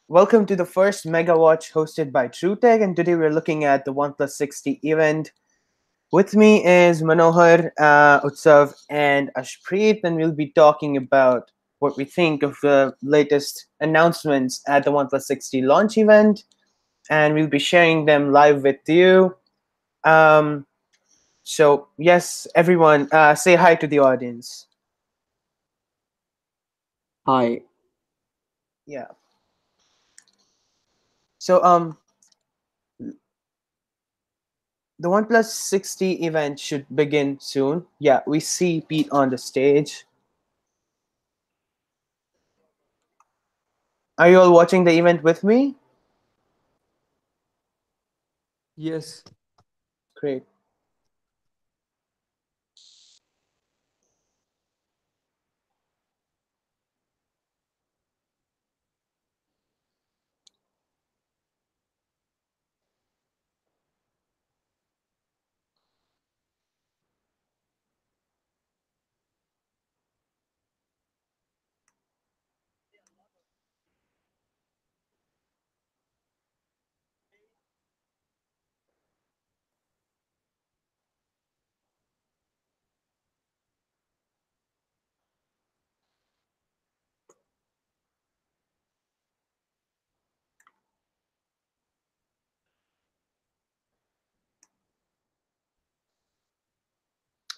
Welcome to the first MEGAWATCH hosted by TrueTech, and today we're looking at the OnePlus 60 event. With me is Manohar, Utsav, and Ashpreet, and we'll be talking about what we think of the latest announcements at the OnePlus 60 launch event, and we'll be sharing them live with you. Um, yes, everyone, say hi to the audience. Hi. Yeah. So, the OnePlus 60 event should begin soon. Yeah, we see Pete on the stage. Are you all watching the event with me? Yes. Great.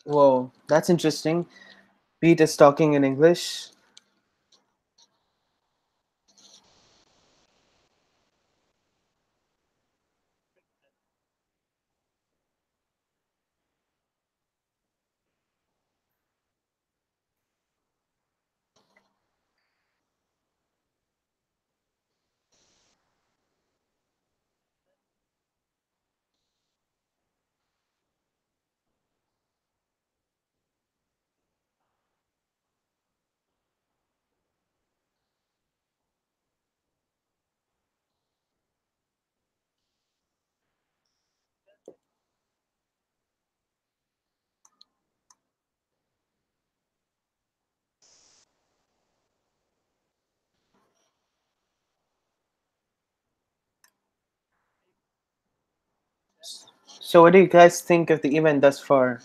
Whoa, that's interesting. Pete is talking in English. So, what do you guys think of the event thus far?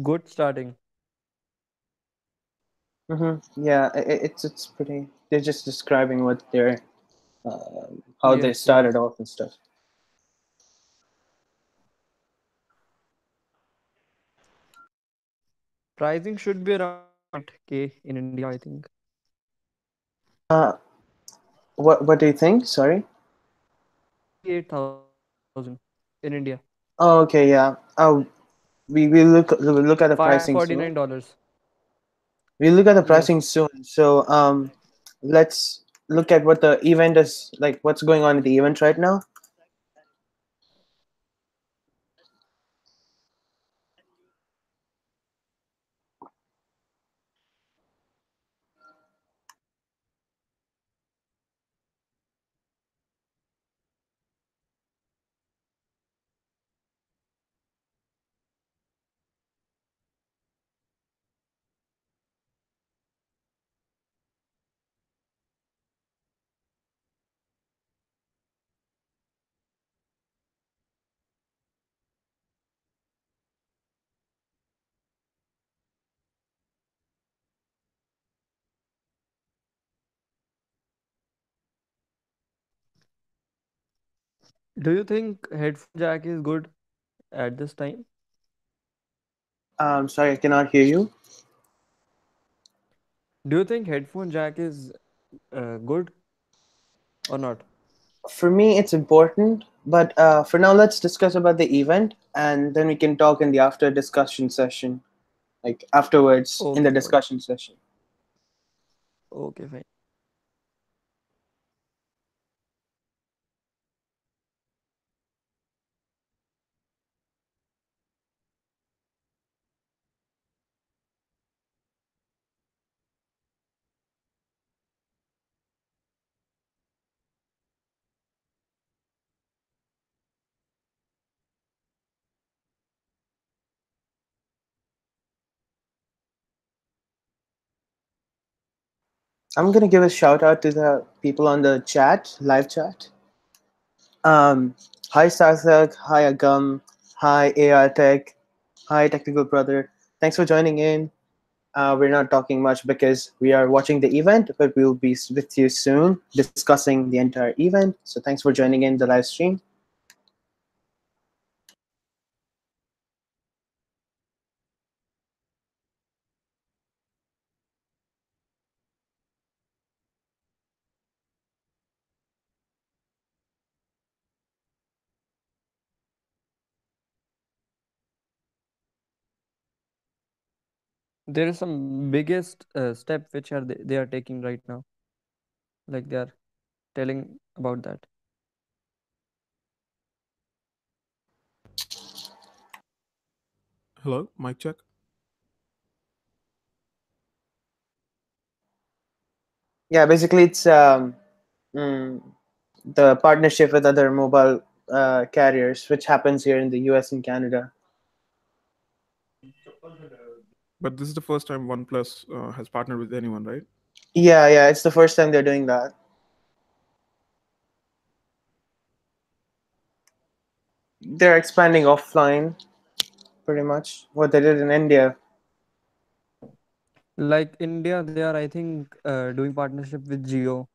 Good starting. Yeah, it's pretty. They're just describing what they're how they Yes, yes. started off and stuff. Pricing should be around 28K in India, I think. Uh, what do you think? Sorry. 28,000 in India. Oh, okay, yeah. We'll look at the pricing soon. $549. We'll look at the Yes. pricing soon. So, let's look at what the event is like. What's going on at the event right now? Do you think headphone jack is good at this time? Sorry, I cannot hear you. Do you think headphone jack is good or not? For me, it's important, but for now, let's discuss about the event, and then we can talk in the after discussion session. like afterwards in the Okay, okay, discussion session. okay, fine. I'm gonna give a shout out to the people on the chat, live chat. Hi Sarthak, hi Agam, hi AR Tech, hi Technical Brother. Thanks for joining in. We're not talking much because we are watching the event, but we'll be with you soon discussing the entire event. So thanks for joining in the live stream. There is some biggest step which are they are taking right now. Like they are telling about that. Hello, mic check. Yeah, basically it's mm, the partnership with other mobile carriers, which happens here in the US and Canada. But this is the first time OnePlus has partnered with anyone, right? Yeah, it's the first time they're doing that. They're expanding offline, pretty much what they did in India. Like India, they are I think doing partnership with Geo.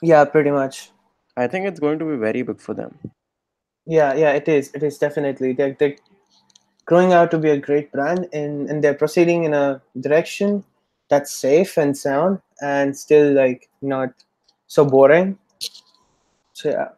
Yeah, pretty much. I think it's going to be very big for them. Yeah, it is. It is definitely. They're growing out to be a great brand, and they're proceeding in a direction that's safe and sound and still like not so boring. So yeah.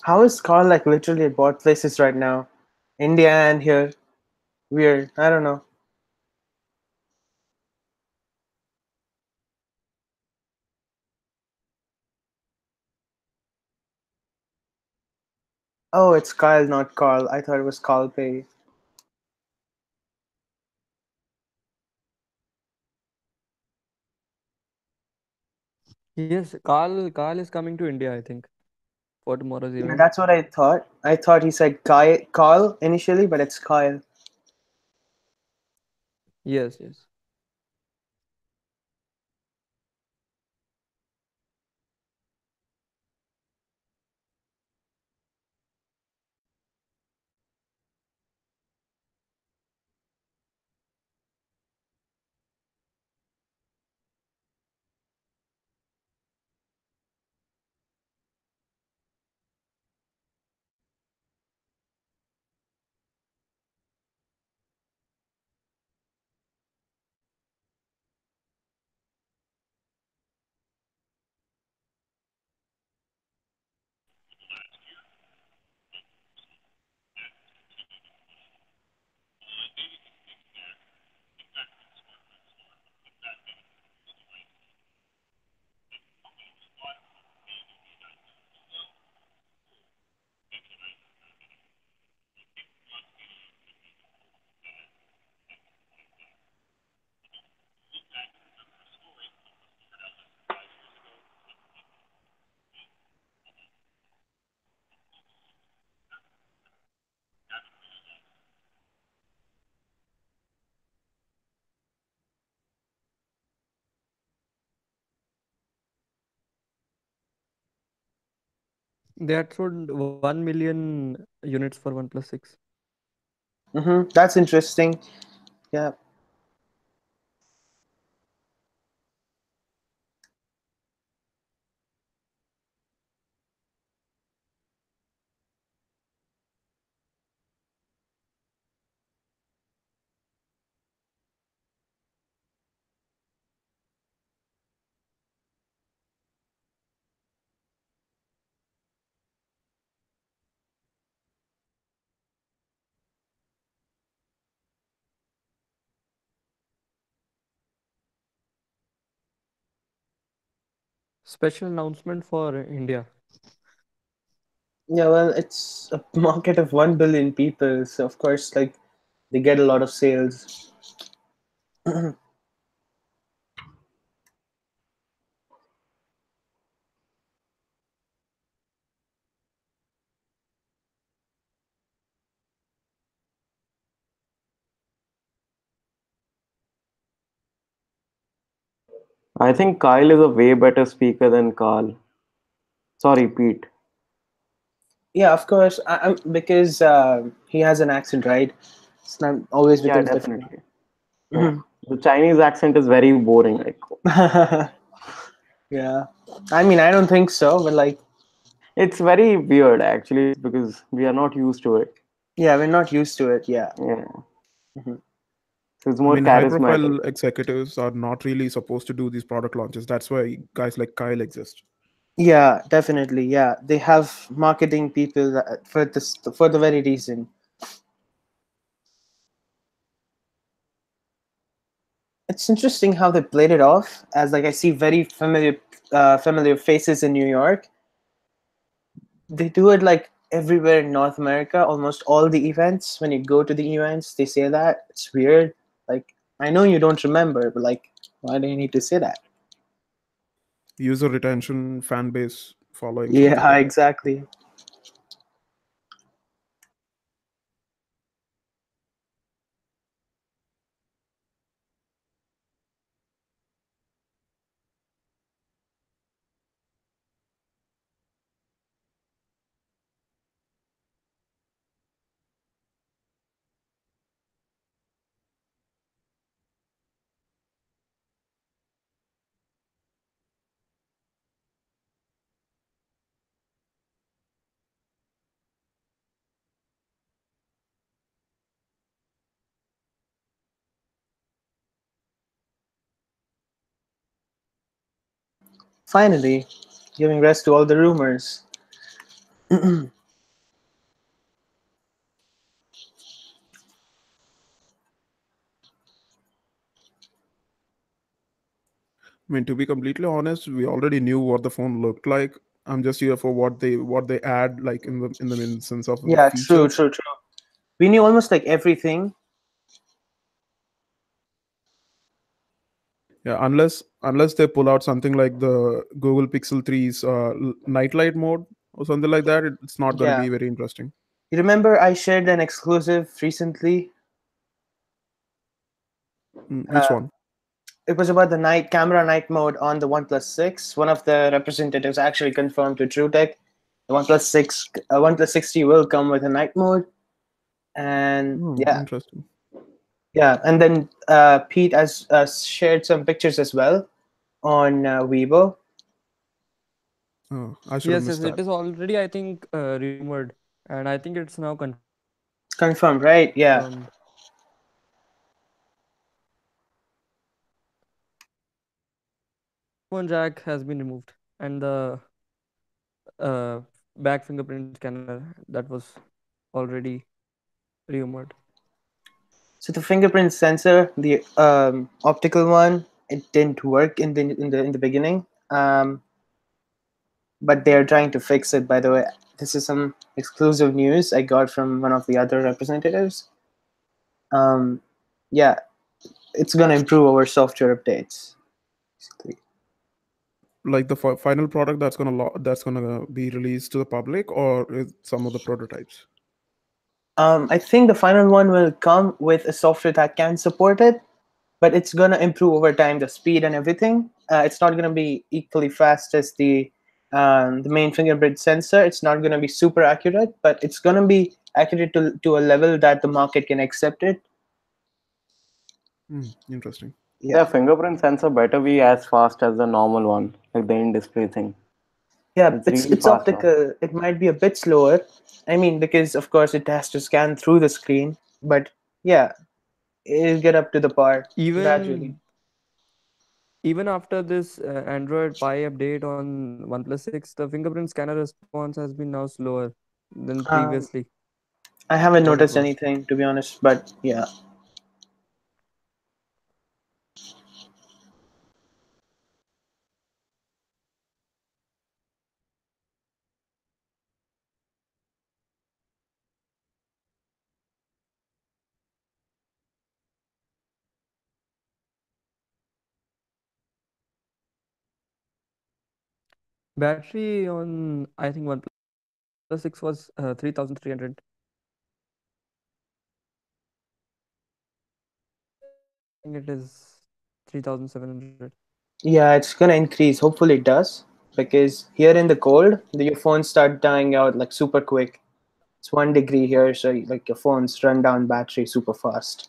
How is Carl like literally at both places right now? India and here. Weird. I don't know. Oh, it's Kyle, not Carl. I thought it was Carl Pay. Yes, Carl is coming to India, I think, for tomorrow's Yeah, event. that's what I thought. I thought he said Carl initially, but it's Kyle. Yes, yes. They had sold 1 million units for OnePlus 6. That's interesting. Yeah. Special announcement for India. Yeah, well, it's a market of 1 billion people, so of course, like, they get a lot of sales. I think Kyle is a way better speaker than Carl. Sorry, Pete. Yeah, of course, because he has an accent, right? It's not always Yeah, becomes different. definitely. Yeah. The Chinese accent is very boring. Like, Yeah, I mean, I don't think so, but like, it's very weird actually. It's because we are not used to it. yeah, we're not used to it. Yeah. Yeah. Mhm. So it's I more mean, high charismatic. profile executives are not really supposed to do these product launches. That's why guys like Kyle exist. Yeah, definitely. Yeah, they have marketing people for this for the very reason. It's interesting how they played it off as like I see very familiar faces in New York. They do it like everywhere in North America. Almost all the events, when you go to the events, they say that. It's weird. Like, I know you don't remember, but like, why do you need to say that? User retention, fan base, following, something Yeah, like that. exactly. Finally, giving rest to all the rumors. I mean, to be completely honest, we already knew what the phone looked like. I'm just here for what they add, like in the sense of Yeah, true, features. true, true. We knew almost like everything. Yeah, unless they pull out something like the Google Pixel 3's nightlight mode or something like that, it's not going to Yeah. be very interesting. You remember I shared an exclusive recently? Which one? It was about the night camera night mode on the OnePlus 6. One of the representatives actually confirmed to TrueTech the OnePlus 60 will come with a night mode, and Oh, yeah, interesting. yeah. And then Pete has shared some pictures as well on Weibo. Oh, I should have Yes, missed yes, it that. is already, I think, rumored, and I think it's now confirmed. Confirmed, right? Yeah. Headphone jack has been removed, and the uh, back fingerprint scanner that was already rumored. So the fingerprint sensor, the optical one, it didn't work in the beginning. But they are trying to fix it. By the way, this is some exclusive news I got from one of the other representatives. Um, yeah, it's gonna improve our software updates. Basically. Like the final product that's gonna be released to the public, or is some of the prototypes? I think the final one will come with a software that can support it, but it's gonna improve over time the speed and everything. It's not gonna be equally fast as the the main fingerprint sensor. It's not going to be super accurate, but it's going to be accurate to a level that the market can accept it. Interesting. The Yeah. fingerprint sensor better be as fast as the normal one, like the in-display thing. Yeah, It's really it's fast now. optical. It might be a bit slower. I mean, because of course it has to scan through the screen, but yeah, it'll get up to the par gradually. Even even after this Android Pie update on OnePlus 6, the fingerprint scanner response has been now slower than Um, previously I haven't what it noticed was. anything to be honest, but yeah. Battery on I think OnePlus 6 was 3300. I think it is 3700. Yeah, it's gonna increase. Hopefully it does. Because here in the cold, your phones start dying out like super quick. It's 1 degree here, so like your phones run down battery super fast.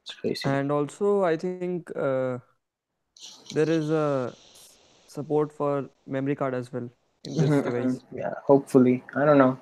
It's crazy. And also I think there is a support for memory card as well in this device. Yeah, hopefully. I don't know.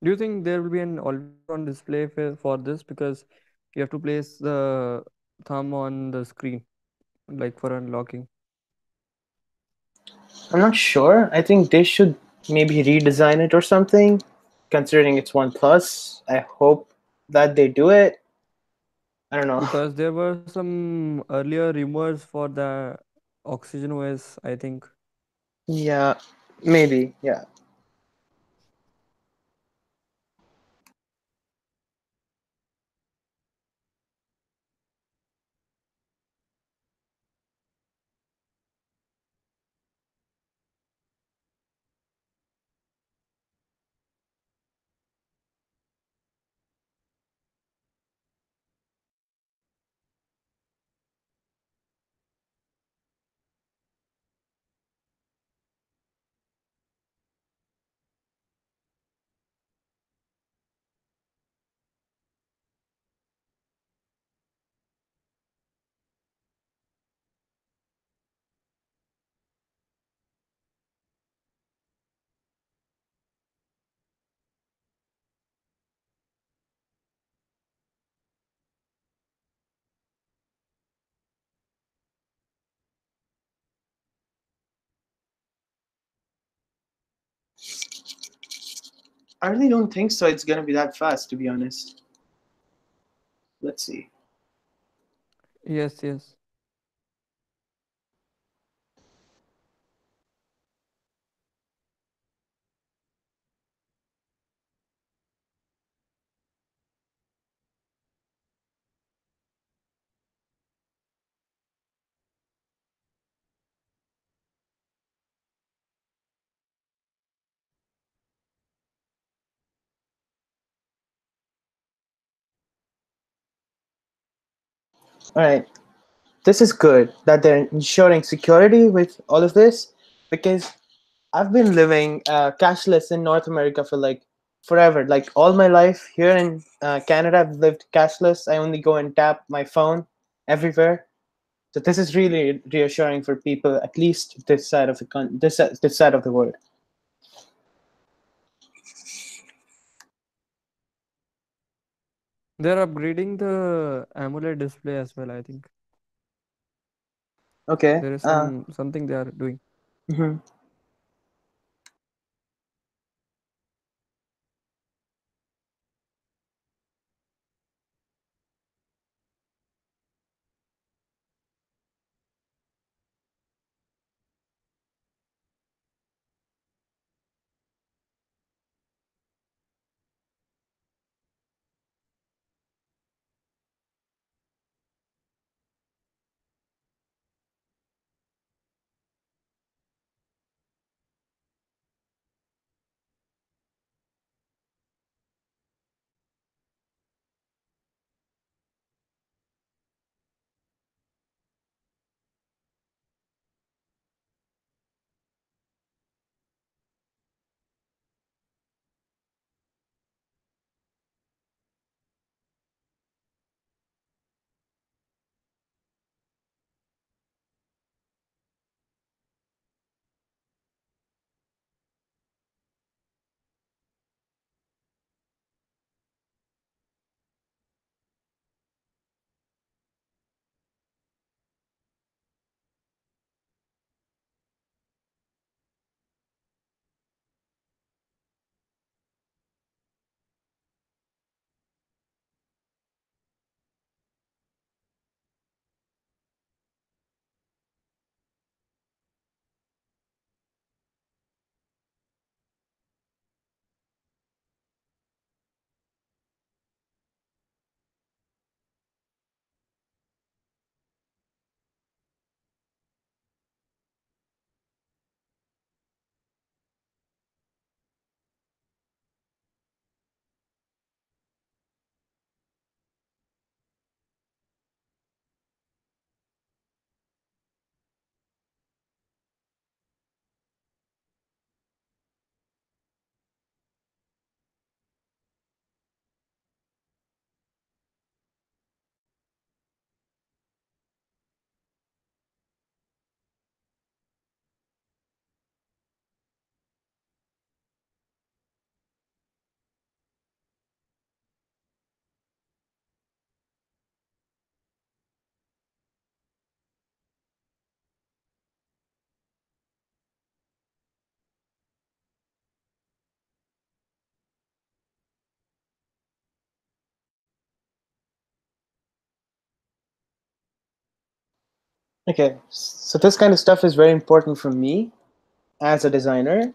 Do you think there will be an always on display for this, because you have to place the thumb on the screen like for unlocking? I'm not sure. I think they should maybe redesign it or something. Considering it's OnePlus, I hope that they do it. I don't know. Because there were some earlier rumors for the Oxygen OS, I think. Yeah, maybe. Yeah. I really don't think so. It's gonna be that fast, to be honest. Let's see. Yes, yes. All right, this is good that they're ensuring security with all of this, because I've been living cashless in North America for like forever. Like all my life here in Canada, I've lived cashless. I only go and tap my phone everywhere. So this is really reassuring for people, at least this side of the this side of the world. They're upgrading the AMOLED display as well, I think. Okay. There is something they are doing. Mhm. Okay, so this kind of stuff is very important for me as a designer.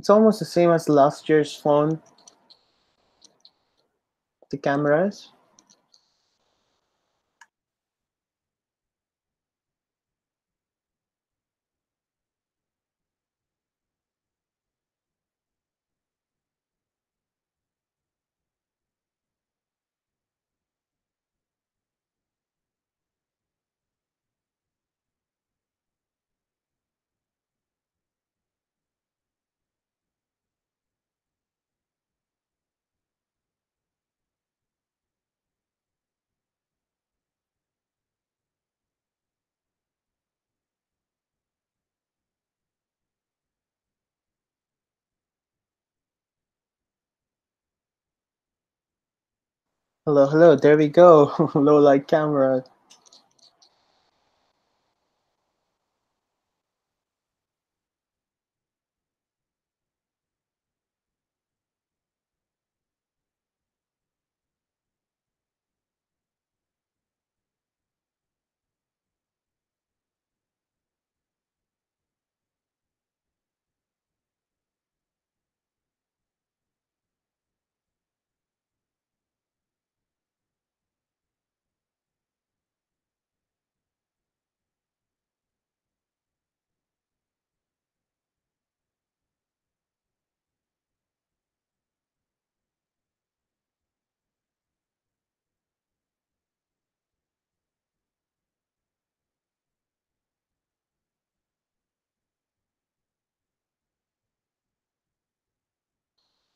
It's almost the same as last year's phone. The cameras. Hello, hello. There we go. Low light camera.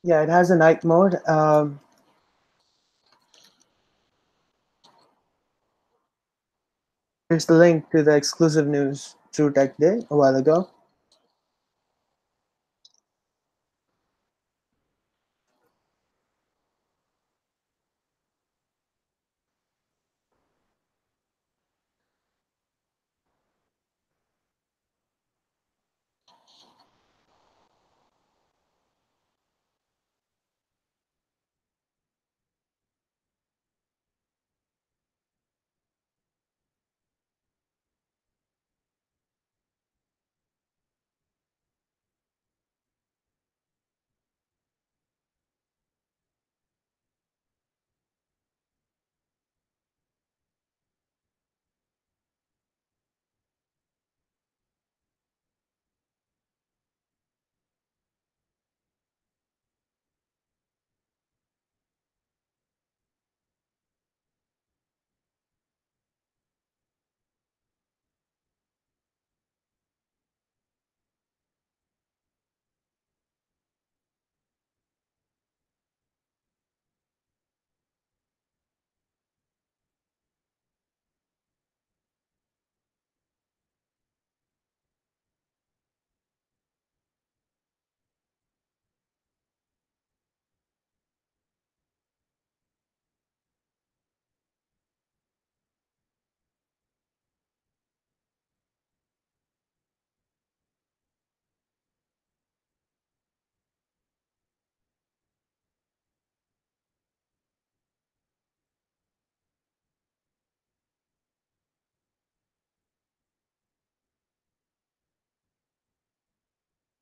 Yeah, it has a night mode. Here's the link to the exclusive news TrueTech did a while ago.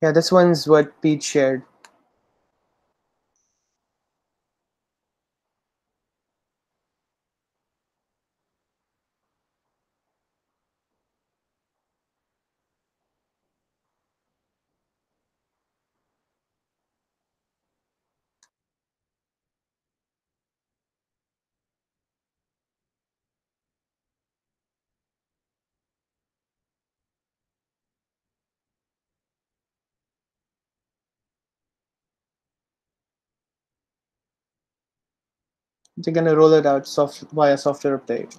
Yeah, this one's what Pete shared. They're gonna roll it out via software update.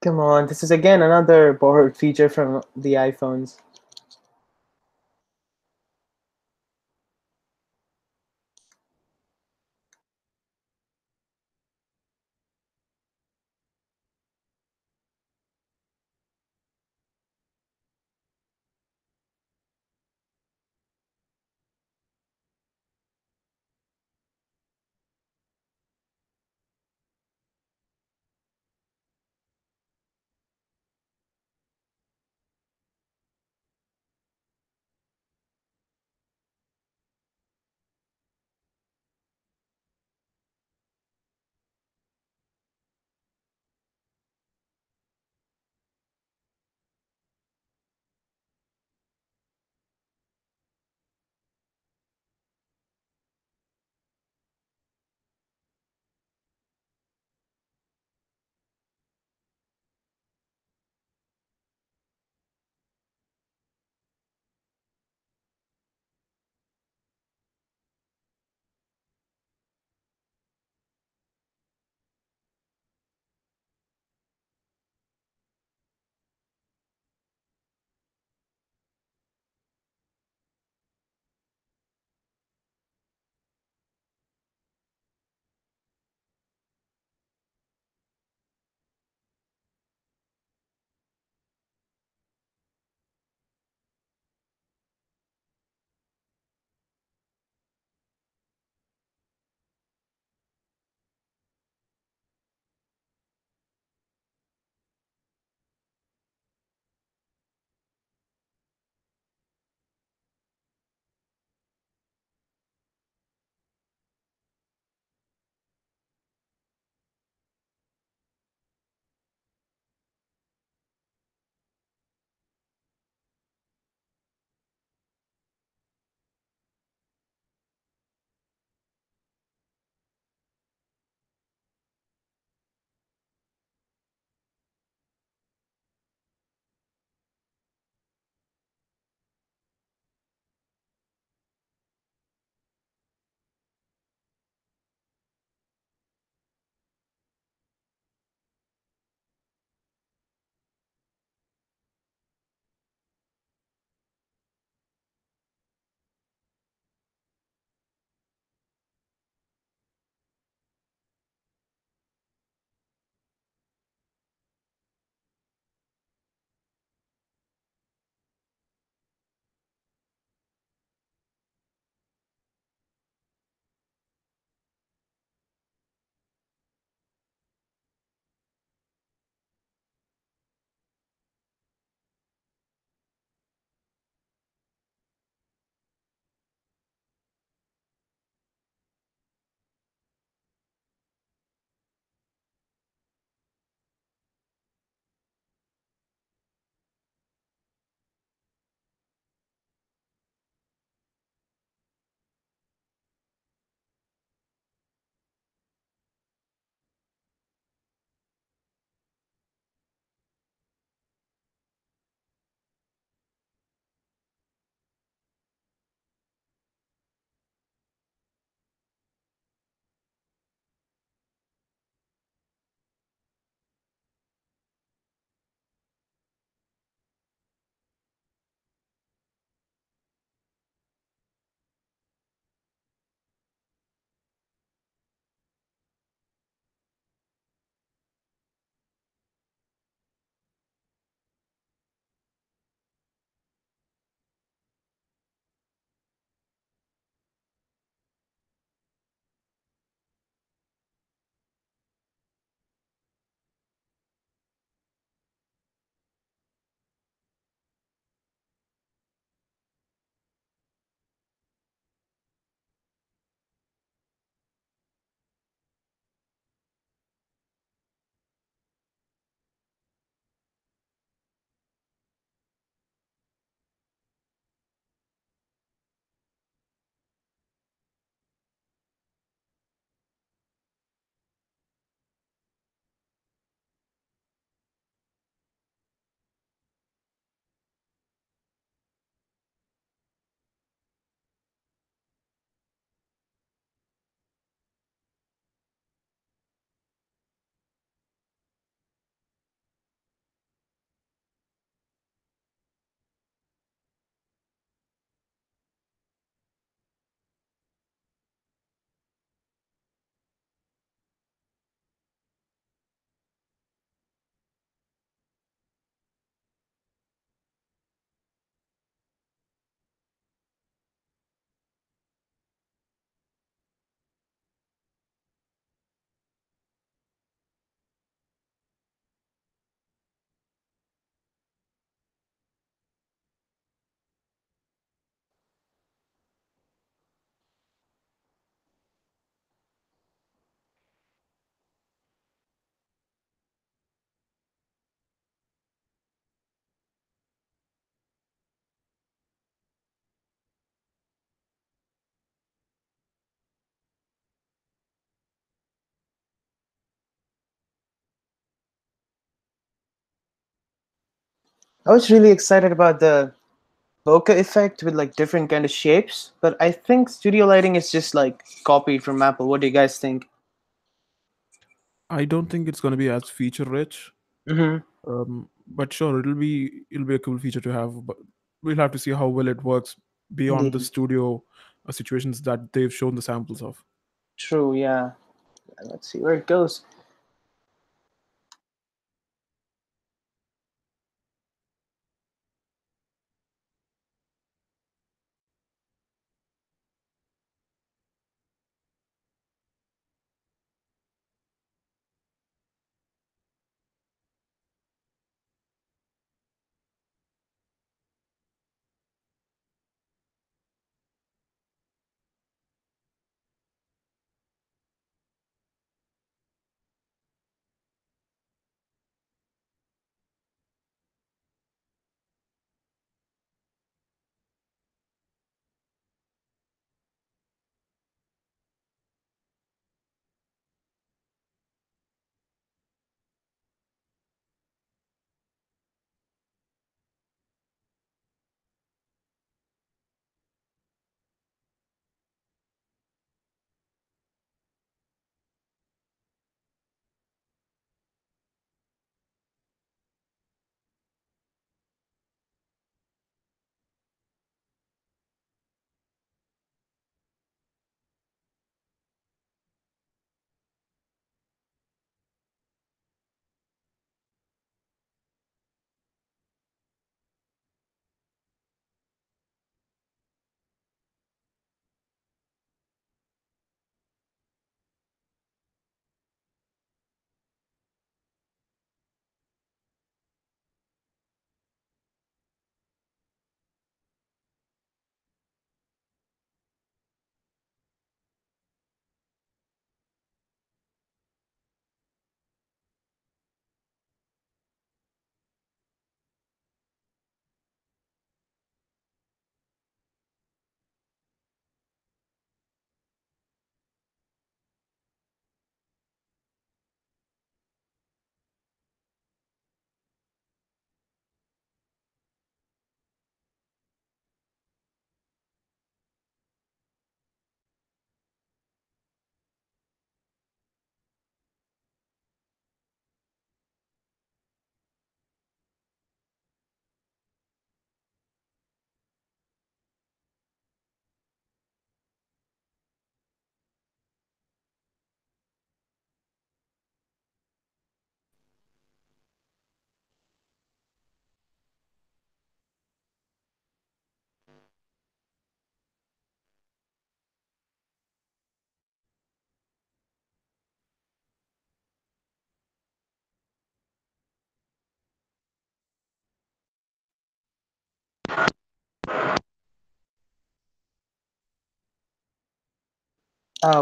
Come on, this is again another borrowed feature from the iPhones. I was really excited about the bokeh effect with like different kind of shapes, but I think studio lighting is just like copied from Apple. What do you guys think? I don't think it's going to be as feature rich. Mm-hmm. But sure, it'll be a cool feature to have. But we'll have to see how well it works beyond the Indeed. studio situations that they've shown the samples of. True, yeah. Let's see where it goes.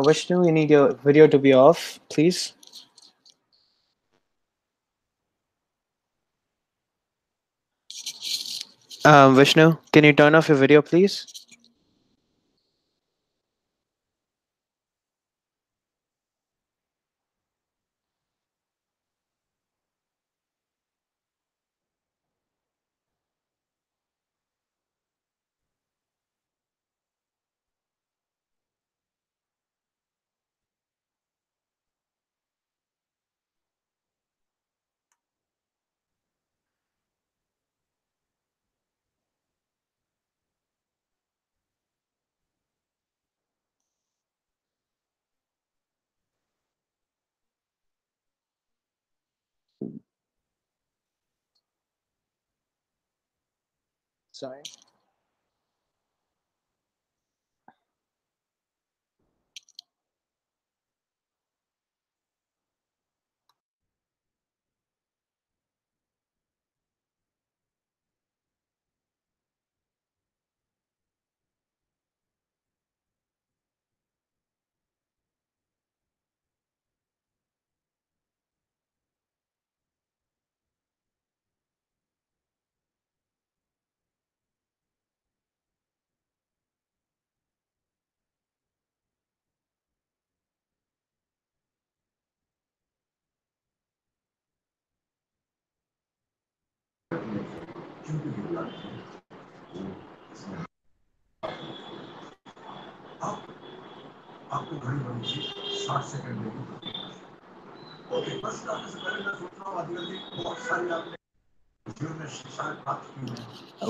Vishnu, you need your video to be off, please. Vishnu, can you turn off your video, please? Sorry.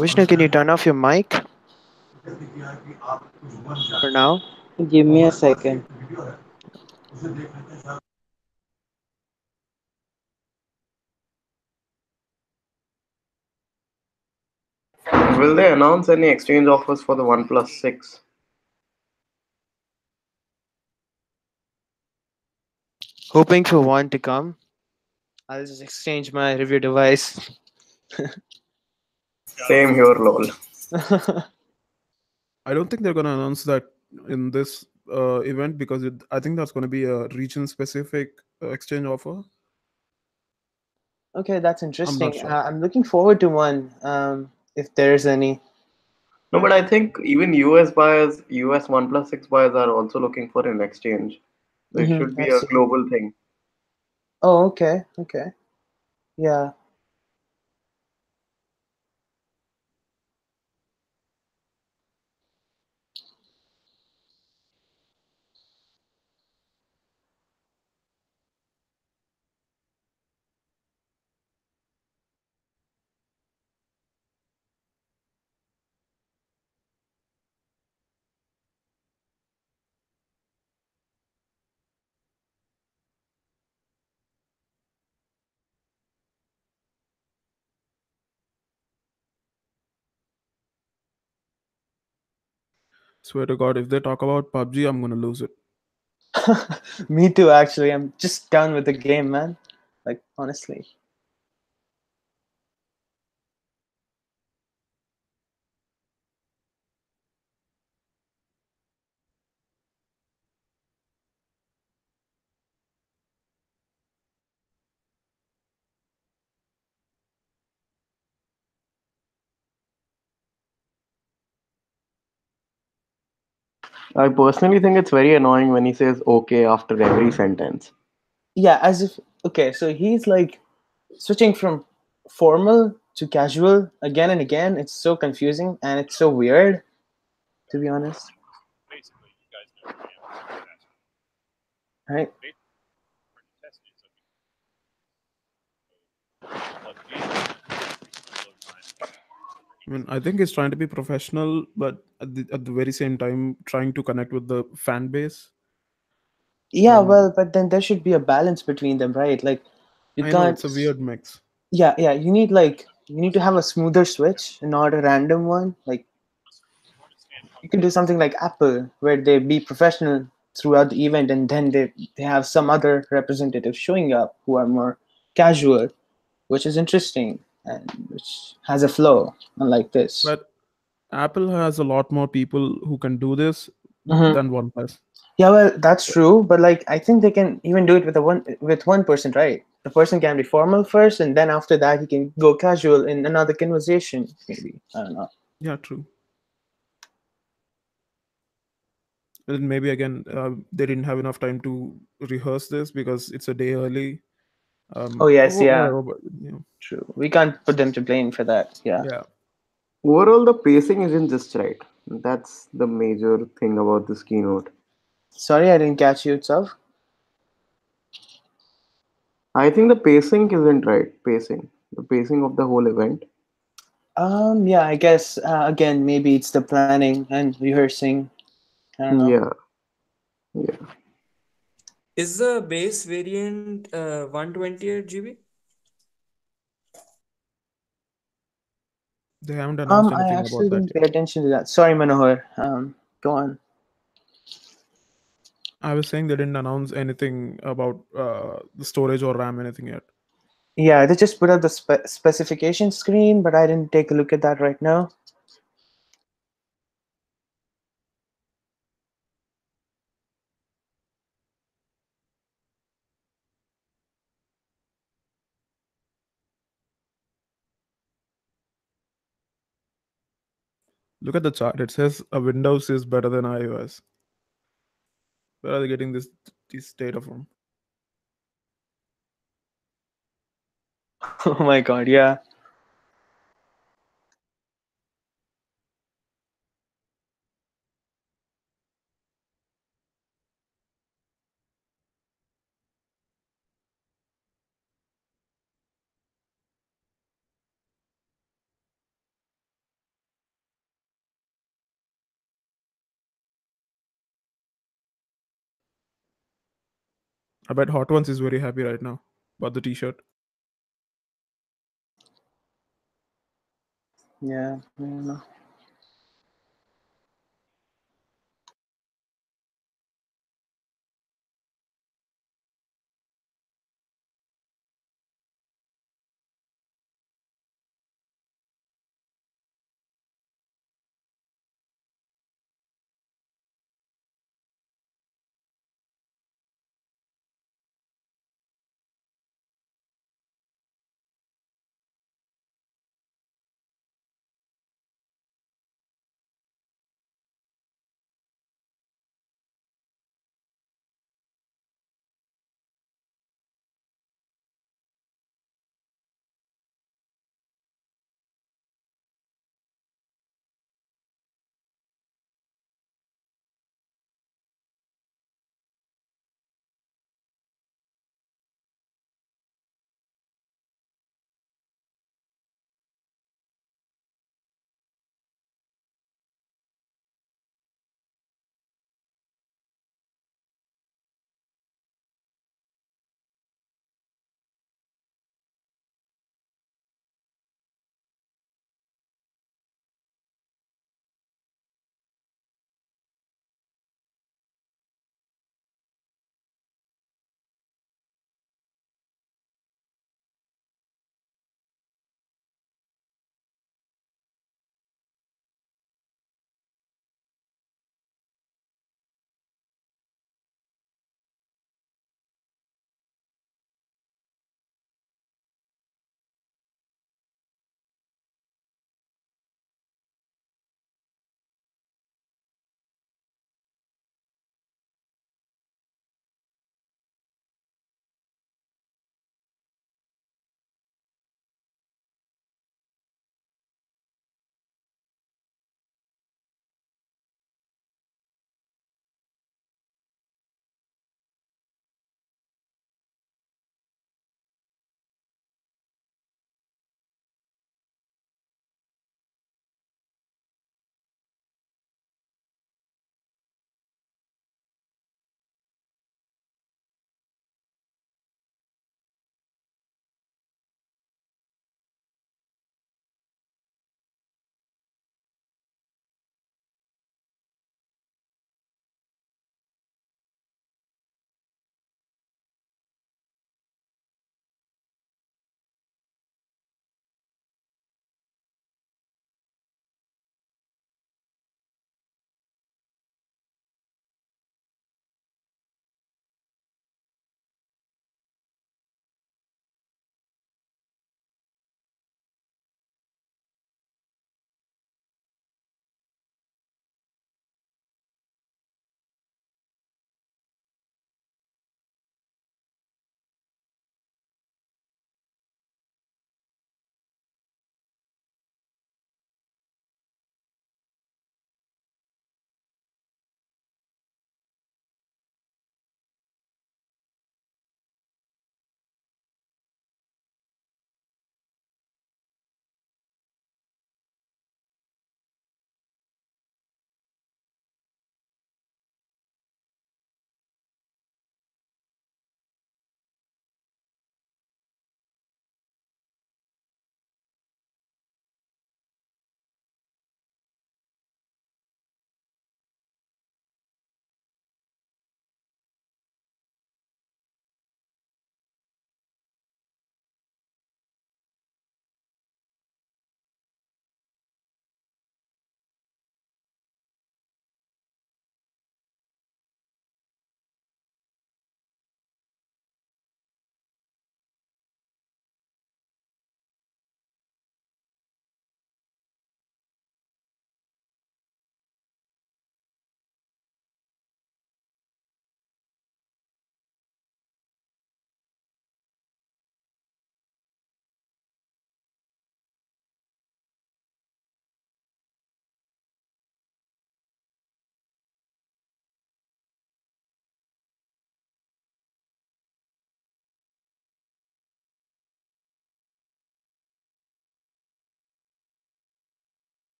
Vishnu, can you turn off your mic for now? Give me a second. Will they announce any exchange offers for the OnePlus 6? Hoping for one to come. I'll just exchange my review device. Same here, lol. I don't think they're gonna announce that in this event because I think that's gonna be a region-specific exchange offer. Okay, that's I'm not interesting. sure. I'm looking forward to one, if there's any. No, but I think even US buyers, US OnePlus 6 buyers are also looking for an exchange. So it should I be a see. global thing. Oh, okay, okay. Yeah. Swear to God, if they talk about PUBG, I'm gonna lose it. Me too, actually. I'm just done with the game, man. Like, honestly. I personally think it's very annoying when he says okay after every sentence. Yeah, as if, okay, so he's like switching from formal to casual again and again. It's so confusing and it's so weird, to be honest. Right? I mean, I think he's trying to be professional, but at the very same time, trying to connect with the fan base. Yeah, And well, but then there should be a balance between them, right? Like, you I know can't. it's a weird mix. Yeah, yeah. You need to have a smoother switch and not a random one. Like, you can do something like Apple, where they be professional throughout the event, and then they have some other representatives showing up who are more casual, which is interesting and which has a flow, unlike this. But Apple has a lot more people who can do this Hmm. than OnePlus. Yeah, well, that's true, but like I think they can even do it with one person, right? The person can be formal first, and then after that he can go casual in another conversation. Maybe I don't know. Yeah, true. And maybe again, they didn't have enough time to rehearse this because it's a day early. Oh yes, yeah, Whatever, but true. We can't put them to blame for that. Yeah. yeah. Overall, the pacing isn't just right. That's the major thing about this keynote. Sorry, I didn't catch you itself. I think the pacing isn't right. The pacing of the whole event. Yeah, I guess again maybe it's the planning and rehearsing. I don't know. Yeah, yeah. Is the base variant 128 GB? They haven't announced I anything actually about that didn't pay yet. attention to that. Sorry, Manohar. Go on. I was saying they didn't announce anything about the storage or RAM, anything yet. Yeah, they just put up the specification screen, but I didn't take a look at that right now. Look at the chart. It says a Windows is better than iOS. Where are they getting this data from? Oh my god, yeah. I bet Hot Ones is very happy right now about the T-shirt. Yeah, I don't know.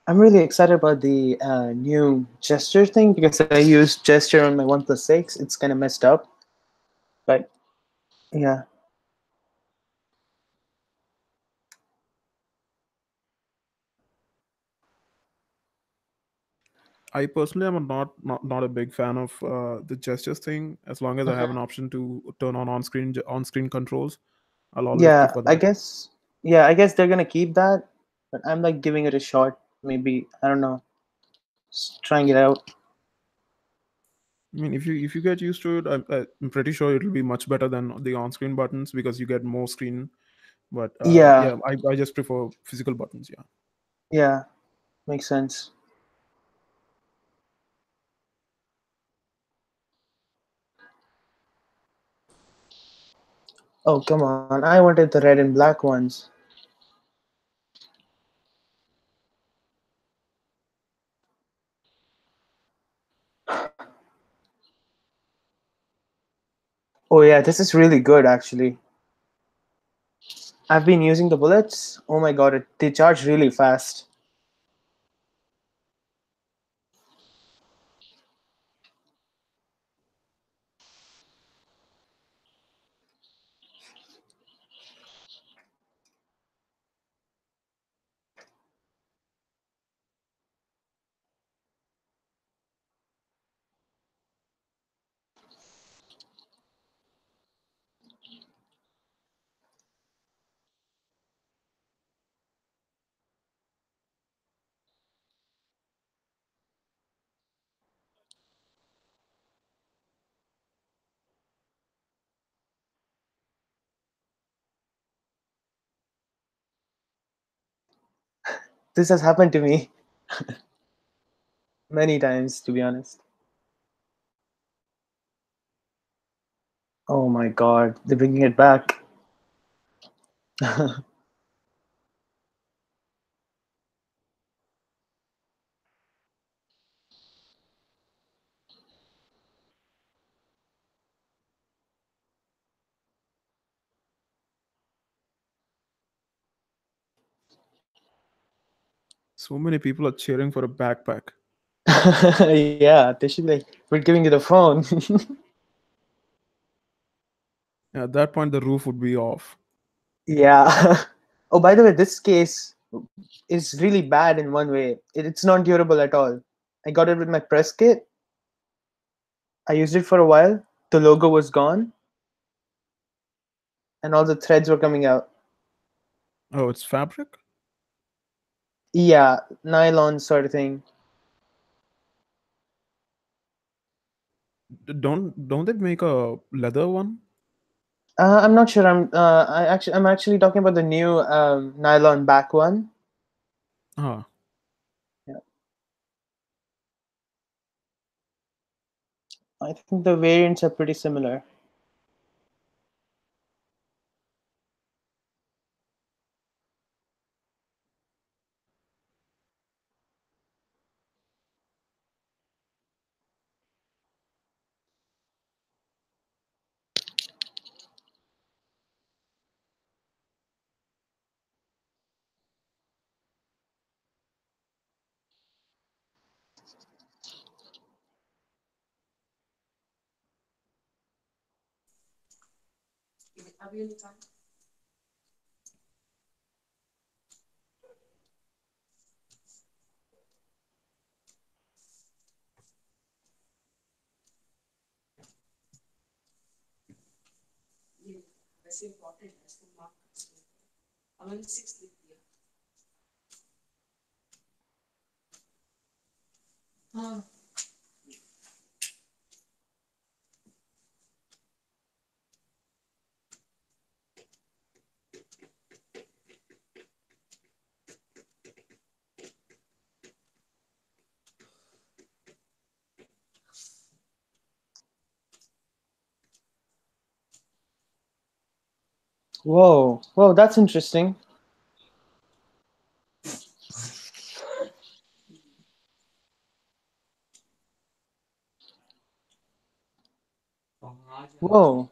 I'm really excited about the new gesture thing because I use gesture on my OnePlus 6. It's kind of messed up, but yeah. I personally am not a big fan of the gestures thing. As long as I have an Mhm. option to turn on screen controls, I'll always Yeah, prefer I that. guess. Yeah, I guess they're gonna keep that, but I'm like giving it a shot. Maybe I don't know, just trying it out. I mean, if you get used to it, I'm pretty sure it'll be much better than the on-screen buttons because you get more screen. But Yeah, yeah, I just prefer physical buttons. Yeah. yeah, makes sense. Oh, come on! I wanted the red and black ones. Oh yeah, this is really good actually. I've been using the bullets. Oh my god, they charge really fast. This has happened to me many times, to be honest. Oh my god, they're bringing it back. So many people are cheering for a backpack. Yeah, they should be like, we're giving you the phone. At that point, the roof would be off. Yeah. Oh, by the way, this case is really bad in one way. It's not durable at all. I got it with my press kit. I used it for a while. The logo was gone, and all the threads were coming out. Oh, it's fabric. Yeah, nylon sort of thing. Don't they make a leather one? I'm not sure. I'm actually talking about the new nylon back one. Ah, Yeah, I think the variants are pretty similar. Whoa, whoa, that's interesting. Whoa,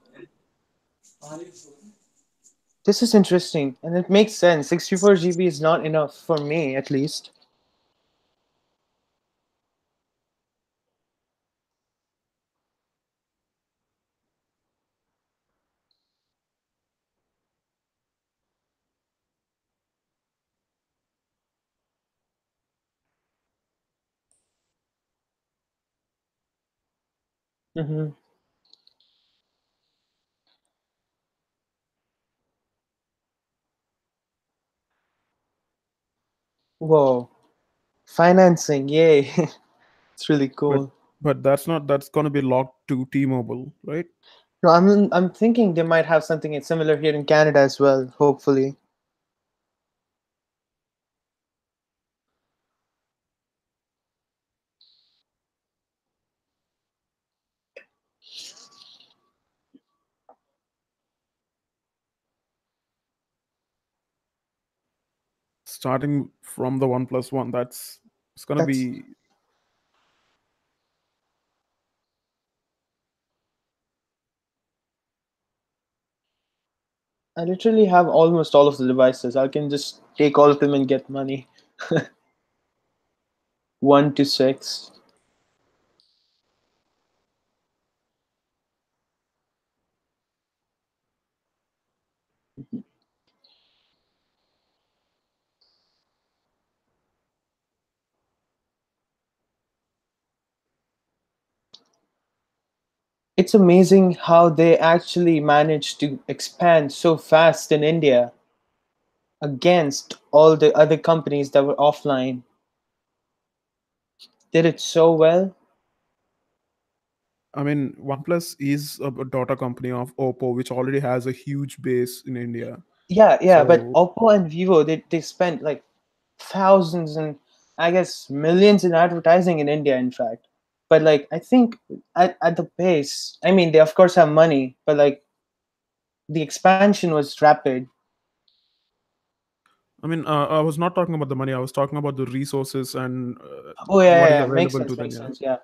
this is interesting, and it makes sense. 64 GB is not enough for me, at least. Mm-hmm. Whoa, financing, yay! It's really but cool. that's gonna be locked to T-Mobile, right? No, I'm thinking they might have something similar here in Canada as well. Hopefully. Starting from the OnePlus One, that's it's gonna That's be. I literally have almost all of the devices. I can just take all of them and get money. 1 to 6. It's amazing how they actually managed to expand so fast in India against all the other companies that were offline. Did it so well. I mean, OnePlus is a daughter company of Oppo, which already has a huge base in India. Yeah, yeah, but So, Oppo and Vivo, they spent like thousands and I guess millions in advertising in India, in fact. But like, I think at the pace, I mean, they of course have money, but like the expansion was rapid. I mean, I was not talking about the money. I was talking about the resources and Oh yeah, what yeah, is yeah. Makes available to sense, them. makes Yeah. sense. Yeah.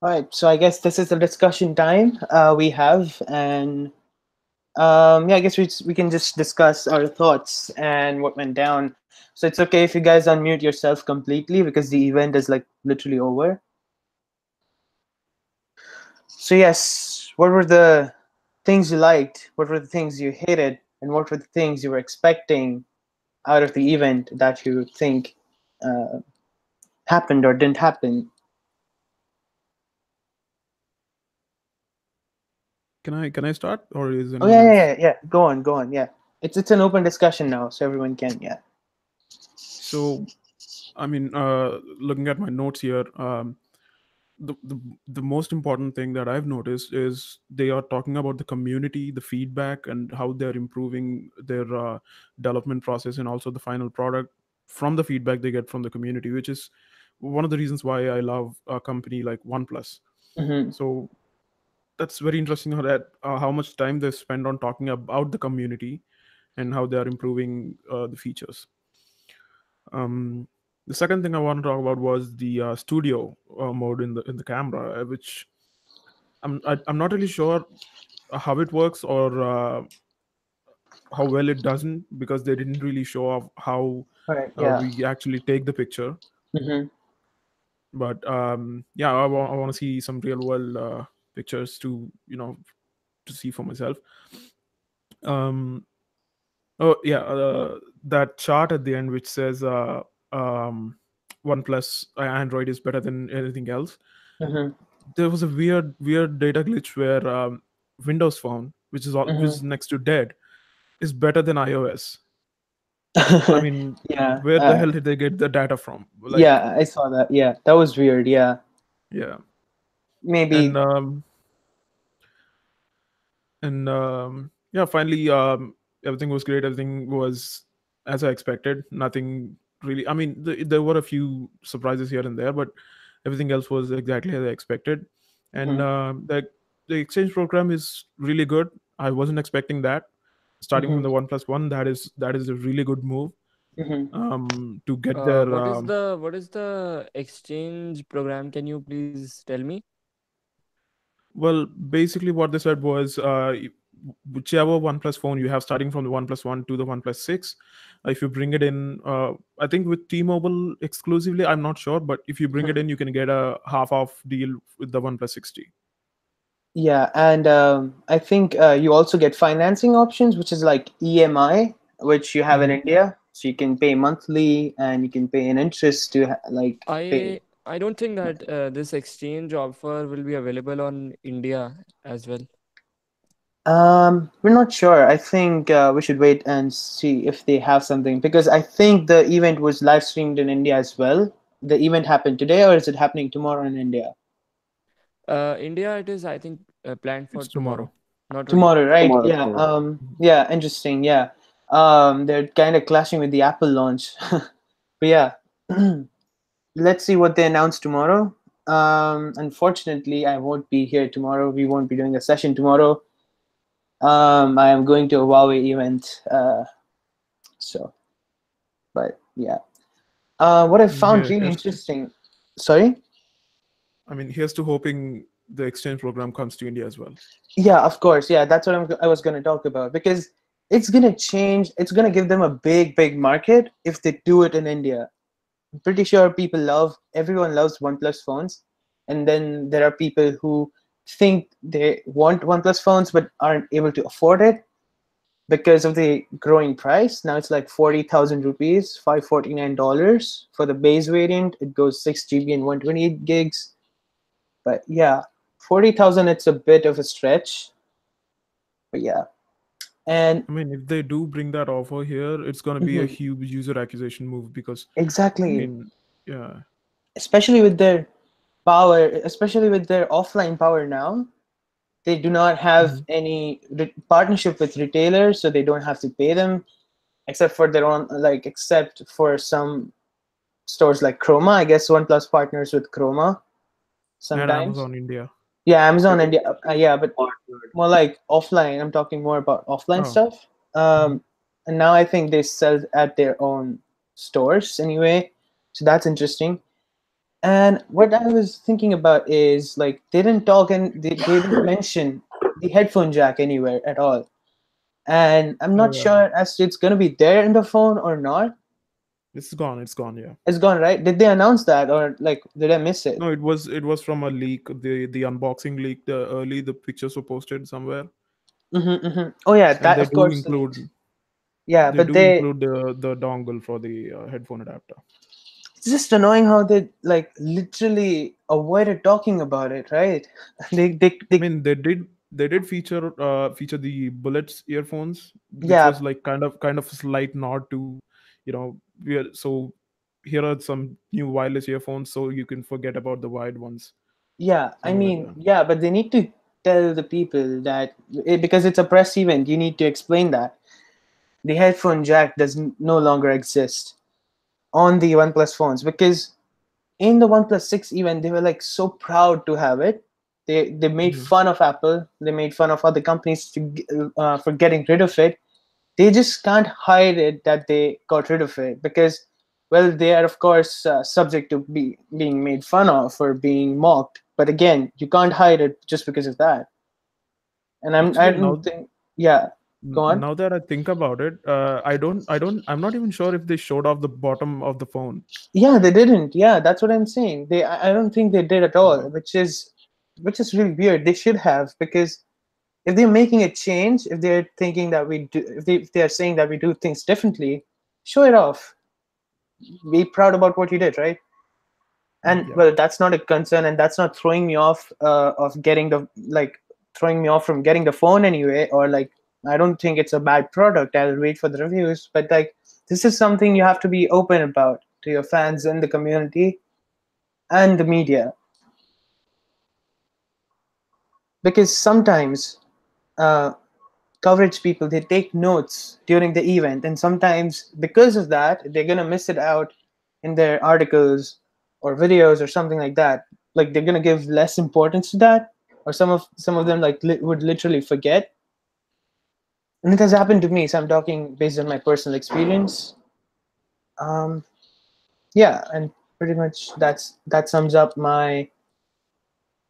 All right, so I guess this is the discussion time we have, and yeah, I guess we can just discuss our thoughts and what went down. So it's okay if you guys unmute yourself completely because the event is like literally over. So yes, what were the things you liked? What were the things you hated? And what were the things you were expecting out of the event that you think uh, happened or didn't happen? Can I start, or is Oh anyone yeah, yeah, else? yeah, yeah. Go on, go on. Yeah, it's an open discussion now, so everyone can. Yeah. So, I mean, looking at my notes here, the, the the most important thing that I've noticed is they are talking about the community, the feedback, and how they're improving their development process, and also the final product from the feedback they get from the community, which is one of the reasons why I love a company like OnePlus. Mm-hmm. So that's very interesting how much time they spend on talking about the community and how they are improving the features. Um, the second thing I want to talk about was the studio mode in the camera, which I'm not really sure how it works or how well it doesn't, because they didn't really show off how All right. Yeah. we actually take the picture. Mm-hmm. But yeah, I want to see some real world pictures to to see for myself. Um, oh yeah, that chart at the end which says um, OnePlus Android is better than anything else. Mm-hmm. There was a weird data glitch where Windows Phone, which Mm-hmm. is next to dead, is better than iOS. I mean, Yeah. where the hell did they get the data from? Like, Yeah, I saw that. Yeah, that was weird. Yeah, yeah, and maybe. yeah, finally, everything was great. Everything was as I expected. Nothing really. I mean, there were a few surprises here and there, but everything else was exactly as I expected. And Mhm. the exchange program is really good. I wasn't expecting that. starting from Mhm. the OnePlus One, that is a really good move. To get their What is the exchange program? Can you please tell me? well, basically what they said was whichever OnePlus phone you have starting from the OnePlus One to the OnePlus 6, if you bring it in, I think with T-Mobile exclusively, I'm not sure, but if you bring it in, you can get a half-off deal with the OnePlus 60. Yeah, and I think you also get financing options, which is like EMI, which you have in Hmm. India. So you can pay monthly, and you can pay an interest to like pay. I don't think that this exchange offer will be available on India as well. We're not sure. I think we should wait and see if they have something, because I think the event was live streamed in India as well. The event happened today, or is it happening tomorrow in India? India, it is, I think, planned for It's tomorrow. tomorrow, not today. Tomorrow, right? Tomorrow, Yeah. tomorrow. Yeah. Interesting. Yeah. They're kind of clashing with the Apple launch, but yeah. Let's see what they announce tomorrow. Unfortunately, I won't be here tomorrow. We won't be doing a session tomorrow. I am going to a Huawei event. So, but yeah. What I found Yeah, really here's to, interesting. Sorry. I mean, here's to hoping the exchange program comes to India as well. Yeah, of course. Yeah, that's what I was going to talk about, because it's going to change. It's going to give them a big market if they do it in India. I'm pretty sure everyone loves OnePlus phones, and then there are people who think they want OnePlus phones but aren't able to afford it because of the growing price. Now it's like 40,000 rupees, $549 for the base variant. It goes 6 GB and 128 gigs. But yeah, 40,000, it's a bit of a stretch. But yeah, and I mean, if they do bring that offer here, it's going to be a mhm, huge user acquisition move because, I exactly, mean, yeah. especially with their power, especially with their offline power now. They do not have Mhm. any partnership with retailers, so they don't have to pay them, except for their own, like except for some stores like Chroma. I guess OnePlus partners with Chroma And sometimes. Amazon India. Yeah, Amazon True. and yeah, but more like offline. I'm talking more about offline Oh. stuff. Mhm. And now I think they sell at their own stores anyway, so that's interesting. And what I was thinking about is, like, they didn't talk and they didn't mention the headphone jack anywhere at all. And I'm Oh not yeah, sure as to it's gonna be there in the phone or not. it's gone. It's gone. Yeah. It's gone, right? Did they announce that, or like did I miss it? No, it was from a leak. The unboxing leak. The pictures were posted somewhere, Oh yeah, and that of course leaked. Yeah, they but do include the dongle for the headphone adapter. it's just annoying how they like literally avoided talking about it, right? I They mean, they did feature the Bullets earphones, which yeah, was like kind of a slight nod to, so here are some new wireless earphones, so you can forget about the wired ones, yeah. I something like mean, that. yeah, but they need to tell the people that because it's a press event, you need to explain that the headphone jack does no longer exist on the OnePlus phones, because in the OnePlus 6 event they were like so proud to have it. They made Hmm. fun of Apple. They made fun of other companies for getting rid of it. They just can't hide it that they got rid of it, because, well, they are of course subject to being made fun of or being mocked. But again, you can't hide it just because of that. And I Actually, don't think, yeah, go on. now that I think about it, I'm not even sure if they showed off the bottom of the phone. Yeah, they didn't. Yeah, that's what I'm saying. I don't think they did at all, Wow. which is really weird. They should have, because if they're making a change, if they're thinking that we do, if they are saying that we do things differently, show it off. Be proud about what you did, right? And Yeah. well, that's not a concern, and that's not throwing me off of getting the like throwing me off from getting the phone anyway, or like I don't think it's a bad product. I'll wait for the reviews, but like this is something you have to be open about to your fans and the community and the media, because sometimes uh, coverage people, they take notes during the event, and sometimes because of that they're gonna miss it out in their articles or videos or something like that. Like they're gonna give less importance to that, or some of them like would literally forget. and it has happened to me. So I'm talking based on my personal experience. Um, yeah, and pretty much that sums up my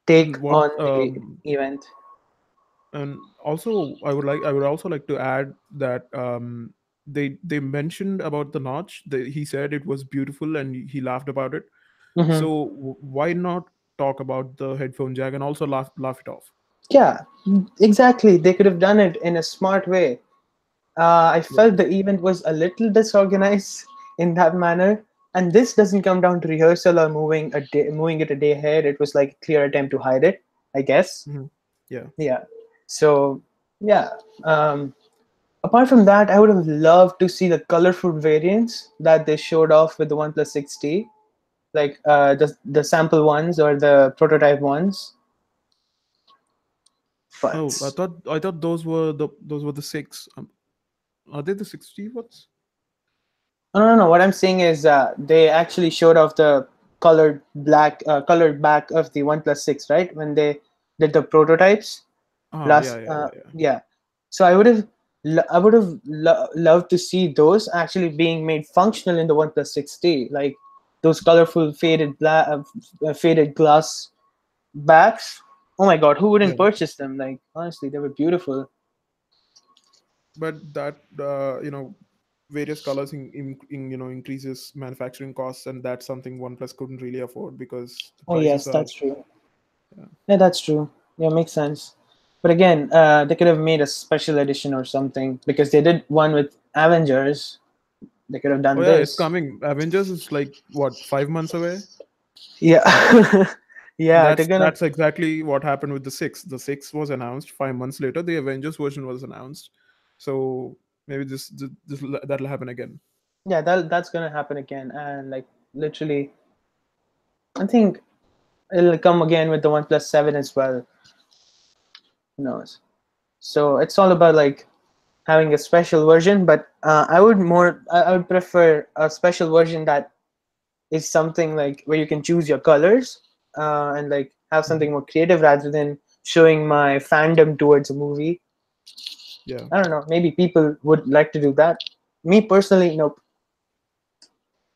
take And what on the event. and also I would also like to add that they mentioned about the notch. He said it was beautiful and he laughed about it. Hmm. So why not talk about the headphone jack and also laugh it off? Yeah, exactly. They could have done it in a smart way. I Yeah. felt the event was a little disorganized in that manner, and this doesn't come down to rehearsal or moving it a day ahead. It was like a clear attempt to hide it, I guess. Mhm. Yeah. Yeah. So yeah. Um, Apart from that, I would have loved to see the colorful variants that they showed off with the OnePlus 6T, like the sample ones or the prototype ones. Oh, But I thought those were the six. Are they the 60 ones? no, no, no. What I'm saying is they actually showed off the colored back of the OnePlus 6, right? When they did the prototypes Ah, yeah, last, yeah, yeah, yeah. yeah. So I would have loved to see those actually being made functional in the OnePlus 6T, like those colorful faded glass backs. Oh my God, who wouldn't Yeah. purchase them? Like honestly, they were beautiful. But that various colors increases manufacturing costs, and that's something OnePlus couldn't really afford because the Oh prices yes, are. that's true. Yeah. Yeah, that's true. Yeah, makes sense. But again, they could have made a special edition or something because they did one with Avengers. They could have Oh done yeah, it's this. coming. Avengers is like what, 5 months away. Yeah, yeah. They're gonna. That's exactly what happened with the six. The six was announced 5 months later. The Avengers version was announced. So maybe that'll happen again. Yeah, that's gonna happen again, and like literally, I think it'll come again with the OnePlus 7 as well. Who knows? So it's all about like having a special version, but I would prefer a special version that is something like where you can choose your colors and like have Mhm. something more creative rather than showing my fandom towards a movie. Yeah. I don't know. Maybe people would like to do that. Me personally, nope.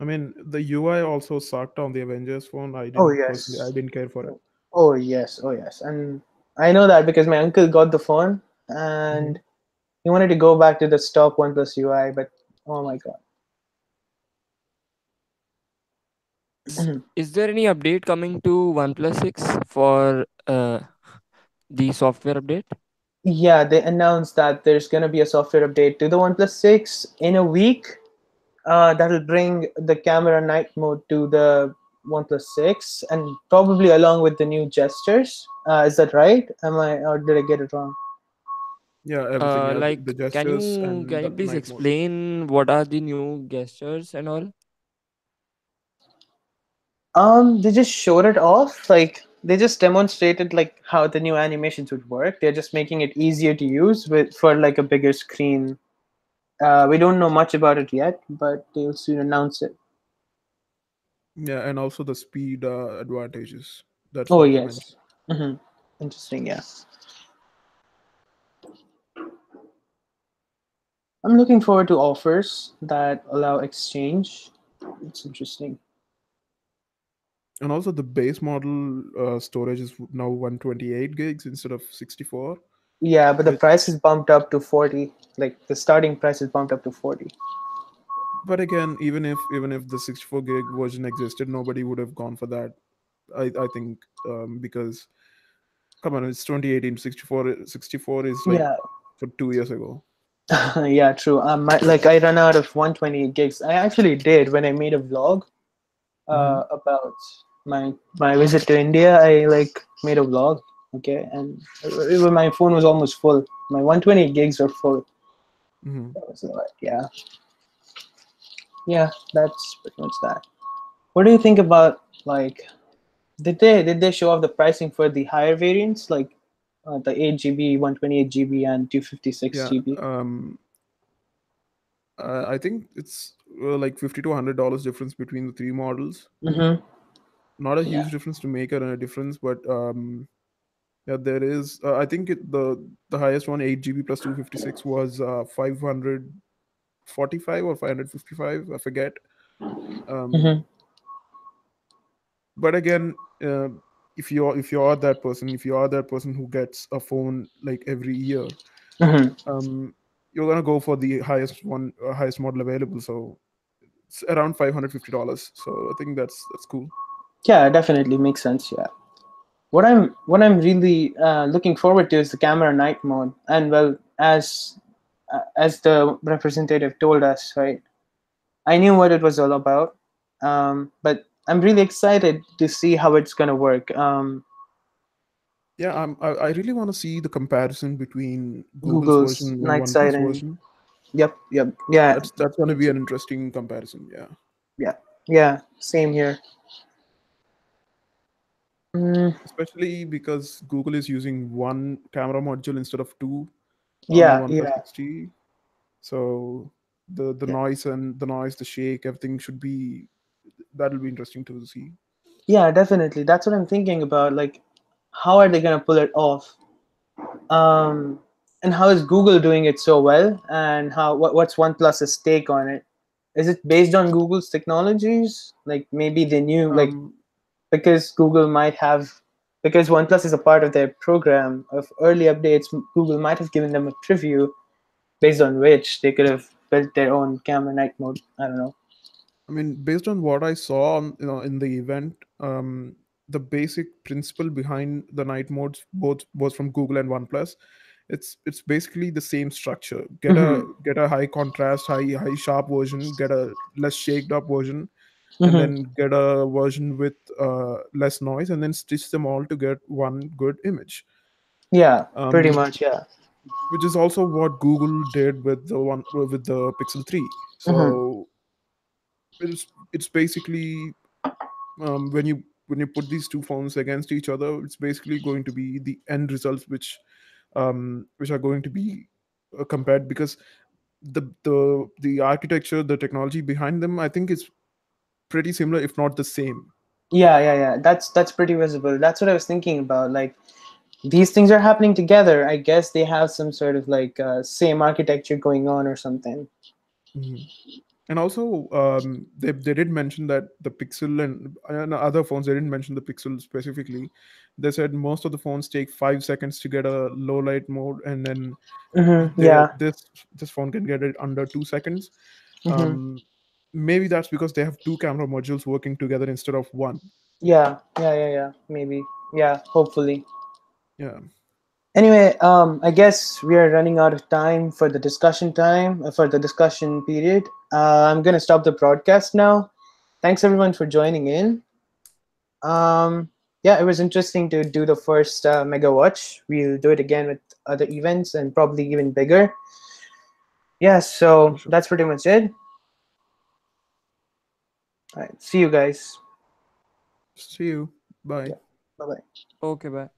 I mean, the UI also sucked on the Avengers phone. Oh I yes. didn't care for it. Oh yes. Oh yes. And I know that because my uncle got the phone and Mhm. he wanted to go back to the stock OnePlus UI, but oh my god. Is there any update coming to OnePlus 6 for the software update? Yeah, they announced that there's gonna be a software update to the OnePlus 6 in a week. That'll bring the camera night mode to the OnePlus 6, and probably along with the new gestures. Is that right? Am I, or did I get it wrong? Yeah, everything. Yeah, Like, the can gestures you and can you the please night mode. explain what are the new gestures and all? They just showed it off. Like they just demonstrated like how the new animations would work. They're just making it easier to use with for like a bigger screen. We don't know much about it yet, but they'll soon announce it. Yeah, and also the speed advantages. That's Oh what they yes. mentioned. Hmm. Interesting. Yeah, I'm looking forward to offers that allow exchange. It's interesting. And also the base model storage is now 128 gigs instead of 64. Yeah, but the Which, price is bumped up to 40. Like the starting price is bumped up to 40. but again, even if the 64 gig version existed, nobody would have gone for that. I think because come on, it's 2018. 64 is like Yeah, for 2 years ago. yeah, true. Like I run out of 128 gigs. I actually did when I made a vlog Hmm. about my visit to India. I like made a vlog, okay, and my phone was almost full. My 128 gigs are full. Hmm. So yeah, yeah, that's pretty much that. What do you think about like did they show off the pricing for the higher variants like the 8 GB, 128 GB, and 256 Yeah. GB? I think it's like $50 to $100 difference between the three models. Mm-hmm. Not a Yeah. huge difference to make a difference, but Yeah, there is. I think the highest one, 8 GB plus 256, was 545 or 555. I forget. Mm-hmm. Um, but again, if you are that person who gets a phone like every year, Mm-hmm. you're gonna go for the highest one, highest model available. So it's around $550. So I think that's cool. Yeah, definitely makes sense. Yeah. What I'm really looking forward to is the camera night mode, and well, as the representative told us, right? I knew what it was all about, but I'm really excited to see how it's gonna work. Yeah, I really want to see the comparison between Google's Google's version and night side OnePlus and version. yep, yep, yeah, That's going to me be too. an interesting comparison. Yeah. Yeah, yeah, same here. Mm, Especially because Google is using one camera module instead of two on the yeah, OnePlus yeah, 60. So the yeah, noise and the noise, the shake, everything should be that'll be interesting to see. yeah, definitely. That's what I'm thinking about. Like, how are they gonna pull it off? Um, and how is Google doing it so well? And what's OnePlus's take on it? Is it based on Google's technologies? Like maybe they knew, like Um, because Google might have, because OnePlus is a part of their program of early updates. Google might have given them a preview based on which they could have built their own camera night mode. I don't know. I mean, based on what I saw on, in the event, the basic principle behind the night modes, both from Google and OnePlus, it's basically the same structure. Mm-hmm. Get a high contrast, high sharp version, get a less shaked up version, and Mm-hmm. then get a version with less noise, and then stitch them all to get one good image. Yeah, pretty Um, much. Yeah. which is also what Google did with the Pixel 3. Mm-hmm. So it's basically when you put these two phones against each other, it's basically going to be the end results which are going to be compared, because the architecture, the technology behind them, I think is pretty similar, if not the same. Yeah, yeah, yeah. That's pretty visible. That's what I was thinking about. Like these things are happening together. I guess they have some sort of like same architecture going on or something. Mhm. And also, they did mention that the Pixel and other phones, they didn't mention the Pixel specifically. They said most of the phones take 5 seconds to get a low light mode, and then Mm-hmm. they, Yeah. this phone can get it under 2 seconds. Mm-hmm. Um, Maybe that's because they have two camera modules working together instead of one. Yeah. Yeah. Yeah. Yeah. Maybe. Yeah. Hopefully. Yeah, Anyway, I guess we are running out of time for the discussion period. I'm gonna stop the broadcast now. Thanks everyone for joining in. Um, yeah, it was interesting to do the first Mega Watch. We'll do it again with other events and probably even bigger. Yeah, for so sure. that's pretty much it. All right, see you guys. See you. Bye. Yeah, bye bye. Okay, bye.